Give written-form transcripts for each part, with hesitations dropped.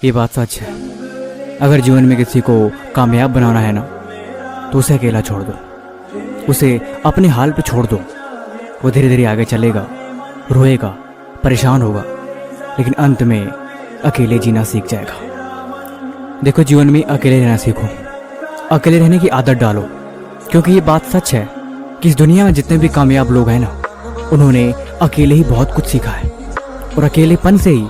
ये बात सच है। अगर जीवन में किसी को कामयाब बनाना है ना, तो उसे अकेला छोड़ दो, उसे अपने हाल पे छोड़ दो। वो धीरे धीरे आगे चलेगा, रोएगा, परेशान होगा, लेकिन अंत में अकेले जीना सीख जाएगा। देखो, जीवन में अकेले रहना सीखो, अकेले रहने की आदत डालो, क्योंकि ये बात सच है कि इस दुनिया में जितने भी कामयाब लोग हैं ना, उन्होंने अकेले ही बहुत कुछ सीखा है और अकेलेपन से ही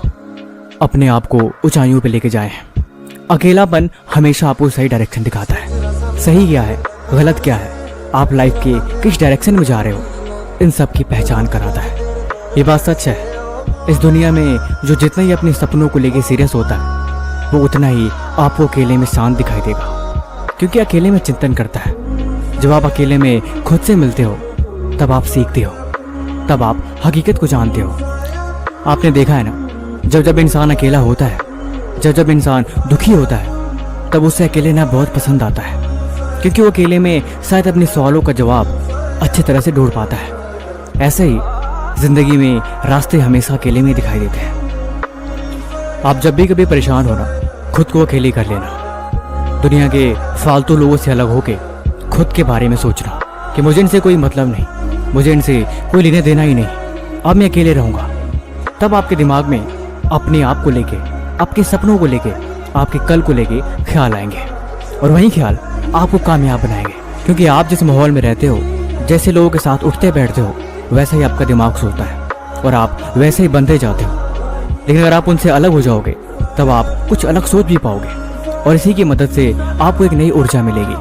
अपने आप को ऊंचाइयों पे लेके जाए हैं। अकेलापन हमेशा आपको सही डायरेक्शन दिखाता है। सही क्या है, गलत क्या है, आप लाइफ के किस डायरेक्शन में जा रहे हो, इन सब की पहचान कराता है। ये बात सच है, इस दुनिया में जो जितना ही अपने सपनों को लेके सीरियस होता है, वो उतना ही आपको अकेले में शांत दिखाई देगा, क्योंकि अकेले में चिंतन करता है। जब आप अकेले में खुद से मिलते हो, तब आप सीखते हो, तब आप हकीकत को जानते हो। आपने देखा है ना, जब जब इंसान अकेला होता है, जब जब इंसान दुखी होता है, तब उसे अकेले रहना बहुत पसंद आता है, क्योंकि वो अकेले में शायद अपने सवालों का जवाब अच्छी तरह से ढूंढ पाता है। ऐसे ही जिंदगी में रास्ते हमेशा अकेले में दिखाई देते हैं। आप जब भी कभी परेशान हो ना, खुद को अकेले कर लेना। दुनिया के फालतू लोगों से अलग होके खुद के बारे में सोचना कि मुझे इनसे कोई मतलब नहीं, मुझे इनसे कोई लेने देना ही नहीं, अब मैं अकेले रहूँगा। तब आपके दिमाग में अपने आप को लेके, आपके सपनों को लेके, आपके कल को लेके ख्याल आएंगे, और वही ख्याल आपको कामयाब बनाएंगे। क्योंकि आप जिस माहौल में रहते हो, जैसे लोगों के साथ उठते बैठते हो, वैसा ही आपका दिमाग सोचता है और आप वैसे ही बनते जाते हो। लेकिन अगर आप उनसे अलग हो जाओगे, तब आप कुछ अलग सोच भी पाओगे, और इसी की मदद से आपको एक नई ऊर्जा मिलेगी,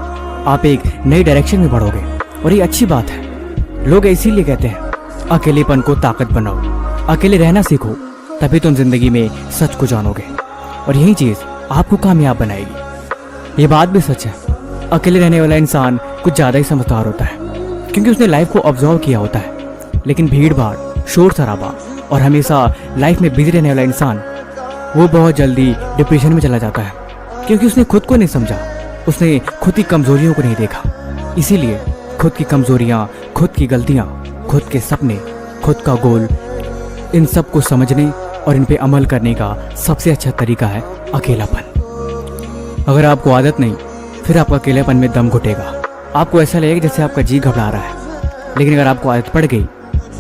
आप एक नई डायरेक्शन में बढ़ोगे। और ये अच्छी बात है। लोग इसीलिए कहते हैं, अकेलेपन को ताकत बनाओ, अकेले रहना सीखो, तभी तुम जिंदगी में सच को जानोगे, और यही चीज़ आपको कामयाब बनाएगी। ये बात भी सच है, अकेले रहने वाला इंसान कुछ ज़्यादा ही समझदार होता है, क्योंकि उसने लाइफ को ऑब्जर्व किया होता है। लेकिन भीड़ भाड़, शोर शराबा और हमेशा लाइफ में बिजी रहने वाला इंसान, वो बहुत जल्दी डिप्रेशन में चला जाता है, क्योंकि उसने खुद को नहीं समझा, उसने खुद की कमजोरियों को नहीं देखा। इसीलिए खुद की कमजोरियाँ, खुद की गलतियाँ, खुद के सपने, खुद का गोल, इन सब को समझने और इन पे अमल करने का सबसे अच्छा तरीका है अकेलापन। अगर आपको आदत नहीं, फिर आपका अकेलेपन में दम घुटेगा, आपको ऐसा लगेगा जैसे आपका जी घबरा रहा है। लेकिन अगर आपको आदत पड़ गई,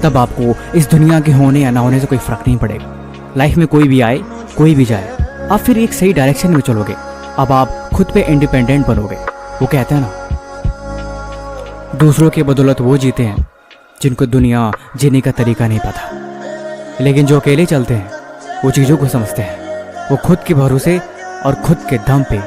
तब आपको इस दुनिया के होने या ना होने से कोई फर्क नहीं पड़ेगा। लाइफ में कोई भी आए, कोई भी जाए, आप फिर एक सही डायरेक्शन में चलोगे। अब आप खुद पे इंडिपेंडेंट बनोगे। वो कहते हैं ना, दूसरों की बदौलत वो जीते हैं जिनको दुनिया जीने का तरीका नहीं पता। लेकिन जो अकेले चलते हैं, वो चीज़ों को समझते हैं, वो खुद के भरोसे और खुद के दम पे